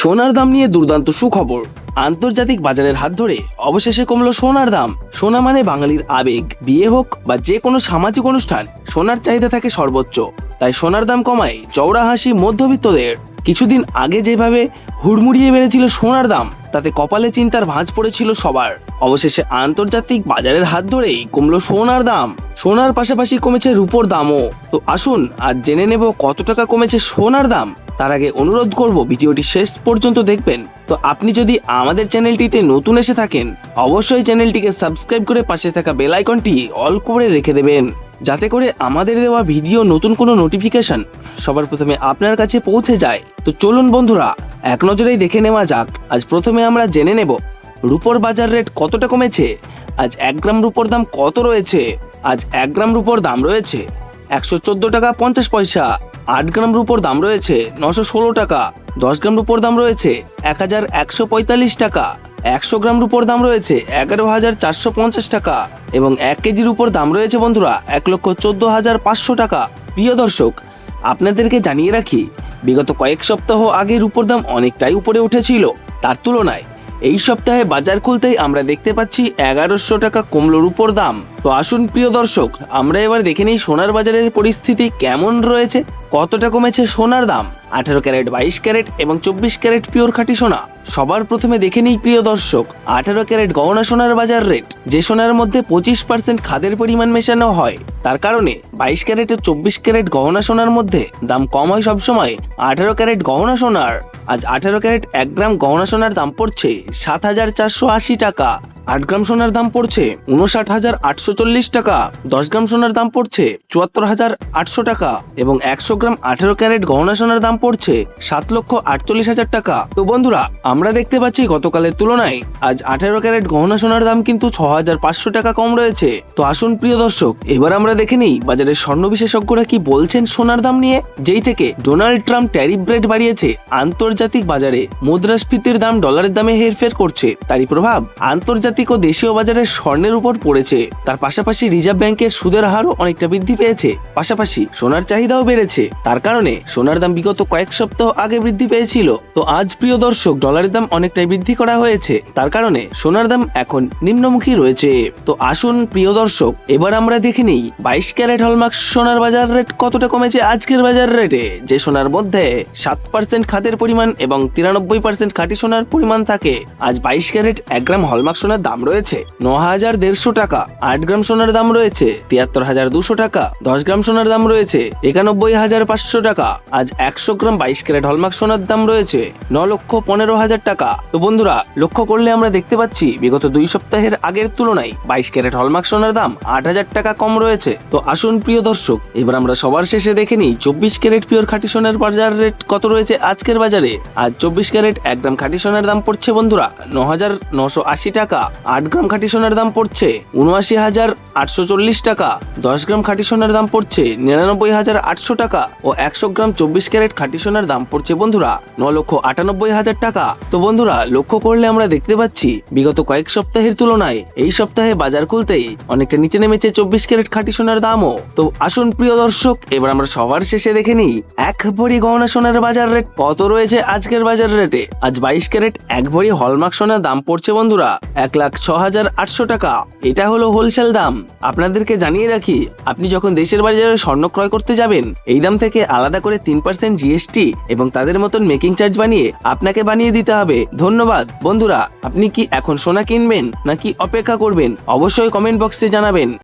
সোনার দাম নিয়ে দুর্দান্ত সুখবর। আন্তর্জাতিক বাজারের হাত ধরে অবশেষে কমলো সোনার দাম। সোনা মানে বাঙালির আবেগ। বিয়ে হোক বা যে কোনো সামাজিক অনুষ্ঠান, সোনার চাহিদা থাকে সর্বোচ্চ। তাই সোনার দাম কমায় চওড়া হাসি মধ্যবিত্তদের। কিছুদিন আগে যেভাবে হুড়মুড়িয়ে বেড়েছিল সোনার দাম, তাতে কপালে চিন্তার ভাঁজ পড়েছিল সবার। অবশেষে আন্তর্জাতিক বাজারের হাত ধরেই কমলো সোনার দাম। সোনার পাশাপাশি কমেছে রূপোর দামও। তো আসুন আজ জেনে নেব কত টাকা কমেছে সোনার দাম। তার আগে অনুরোধ করব ভিডিওটি শেষ পর্যন্ত দেখবেন। তো আপনি যদি আমাদের চ্যানেলটিতে নতুন এসে থাকেন, অবশ্যই চ্যানেলটিকে সাবস্ক্রাইব করে পাশে থাকা বেল আইকনটি অল করে রেখে দেবেন, যাতে করে আমাদের দেওয়া ভিডিও নতুন কোনো নোটিফিকেশন সবার প্রথমে আপনার কাছে পৌঁছে যায়। তো চলুন বন্ধুরা, এক নজরেই দেখে নেওয়া যাক। আজ প্রথমে আমরা জেনে নেব রূপোর বাজার রেট কতটা কমেছে। আজ 1 গ্রাম রূপোর দাম কত রয়েছে। আজ 1 গ্রাম রূপোর দাম রয়েছে 114 টাকা 50 পয়সা। 8 গ্রাম রূপোর দাম রয়েছে 916 টাকা। 10 গ্রাম রূপোর দাম রয়েছে 1145 টাকা। 100 গ্রাম রূপোর দাম রয়েছে 11,450 টাকা এবং 1 কেজি রূপোর দাম রয়েছে বন্ধুরা 1,14,500 টাকা। প্রিয় দর্শক, আপনাদেরকে জানিয়ে রাখি, বিগত কয়েক সপ্তাহ আগে রূপোর দাম অনেকটাই উপরে উঠেছিল। তার তুলনায় এই সপ্তাহে বাজার খুলতেই আমরা দেখতে পাচ্ছি 1100 টাকা কমলো রূপোর দাম। তো আসুন প্রিয় দর্শক, আমরা এবার দেখে নিই সোনার বাজারের পরিস্থিতি কেমন রয়েছে, কতটা কমেছে সোনার দাম। 18 ক্যারেট, 22 ক্যারেট এবং 24 ক্যারেট পিওর খাঁটি সোনা। সবার প্রথমে দেখে নিই প্রিয় দর্শক 18 ক্যারেট গহনা সোনার বাজার রেট। যে সোনার মধ্যে 25% খাদের পরিমাণ মেশানো হয়, তার কারণে 22 ক্যারেট ও 24 ক্যারেট গহনা সোনার মধ্যে দাম কম হয় সবসময় 18 ক্যারেট গহনা সোনার। আজ 18 ক্যারেট 1 গ্রাম গহনা সোনার দাম পড়ছে 7,480 টাকা। 8 গ্রাম সোনার দাম পড়ছে 59,840 টাকা। 10 গ্রাম সোনার দাম পড়ছে 74,800 টাকা এবং 100 গ্রাম 18 ক্যারেট গহনা সোনার দাম পড়ছে 7,48,000 টাকা। তো বন্ধুরা, আমরা দেখতে পাচ্ছি গতকালের তুলনায় আজ 18 ক্যারেট গহনা সোনার দাম কিন্তু 6,500 টাকা কম রয়েছে। তো আসুন প্রিয় দর্শক, এবার আমরা দেখে নিই বাজারের স্বর্ণ বিশেষজ্ঞরা কি বলছেন সোনার দাম নিয়ে। যেই থেকে ডোনাল্ড ট্রাম্প ট্যারিফ রেট বাড়িয়েছে, আন্তর্জাতিক বাজারে মুদ্রাস্ফীতির দাম ডলারের দামে হেরফের করছে। তারই প্রভাব আন্তর্জাতিক ও দেশীয় বাজারে স্বর্ণের উপর পড়েছে। তার পাশাপাশি রিজার্ভ ব্যাংকের সুদের হারও অনেকটা বৃদ্ধি পেয়েছে। পাশাপাশি সোনার চাহিদাও বেড়েছে। তার কারণে সোনার দাম বিগত কয়েক সপ্তাহ আগে বৃদ্ধি পেয়েছিল। তো আজ প্রিয় দর্শক, ডলারের দাম অনেকটাই বৃদ্ধি করা হয়েছে। তার কারণে সোনার দাম এখন নিম্নমুখী রয়েছে। তো আসুন প্রিয় দর্শক, এবার আমরা দেখে নিই 22 ক্যারেট হলমার্ক সোনার বাজার রেট কতটা কমেছে আজকের বাজার রেটে। যে সোনার মধ্যে 7% খাদের পরিমাণ এবং 93% খাঁটি সোনার পরিমাণ থাকে, আজ 22 ক্যারেট 1 গ্রাম হলমার্ক সোনার দাম রয়েছে 9,150 টাকা। 8 গ্রাম সোনার দাম রয়েছে 73,200 টাকা। 10 গ্রাম সোনার দাম রয়েছে 91,500 টাকা। আজ 100 গ্রাম 22 ক্যারেট হলমার্ক সোনার দাম রয়েছে 9,15,000 টাকা। তো বন্ধুরা, লক্ষ্য করলে আমরা দেখতে পাচ্ছি বিগত 2 সপ্তাহের আগের তুলনায় 22 ক্যারেট হলমার্ক সোনার দাম 8,000 টাকা কম রয়েছে। তো আসুন প্রিয় দর্শক, এবার আমরা সবার শেষে দেখে নিই 24 ক্যারেট পিওর খাঁটি সোনার বাজার রেট কত রয়েছে আজকের বাজারে। আজ 24 ক্যারেট 1 গ্রাম খাঁটি সোনার দাম পড়ছে বন্ধুরা 9,980 টাকা। 8 গ্রাম খাঁটি সোনার দাম পড়ছে 79,840 টাকা। 10 গ্রাম খাঁটি সোনার দাম পড়ছে 99,800 টাকা ও 100 গ্রাম 24 ক্যারেট খাঁটি সোনার দাম পড়ছে বন্ধুরা 9,98,000 টাকা। তো বন্ধুরা, লক্ষ্য করলে আমরা দেখতে পাচ্ছি বিগত কয়েক সপ্তাহের তুলনায় এই সপ্তাহে বাজার খুলতেই অনেকটা নিচে নেমেছে 24 ক্যারেট খাঁটি সোনার দামও। তো আসুন প্রিয় দর্শক, এবার আমরা সবার শেষে দেখে নিই 1 ভরি গহনা সোনার বাজার রেট কত রয়েছে আজকের বাজার রেটে। আজ 22 ক্যারেট 1 ভরি হলমার্ক সোনার দাম পড়ছে বন্ধুরা 1,06,800 টাকা। এটা হলো হোলসেল দাম। আপনাদেরকে জানিয়ে রাখি, আপনি যখন দেশের বাজারে স্বর্ণ ক্রয় করতে যাবেন, এই দাম থেকে আলাদা করে 3% জিএসটি এবং তাদের মতন মেকিং চার্জ বানিয়ে আপনাকে বানিয়ে দিতে হবে। ধন্যবাদ বন্ধুরা। আপনি কি এখন সোনা কিনবেন নাকি অপেক্ষা করবেন? অবশ্যই কমেন্ট বক্সে জানাবেন।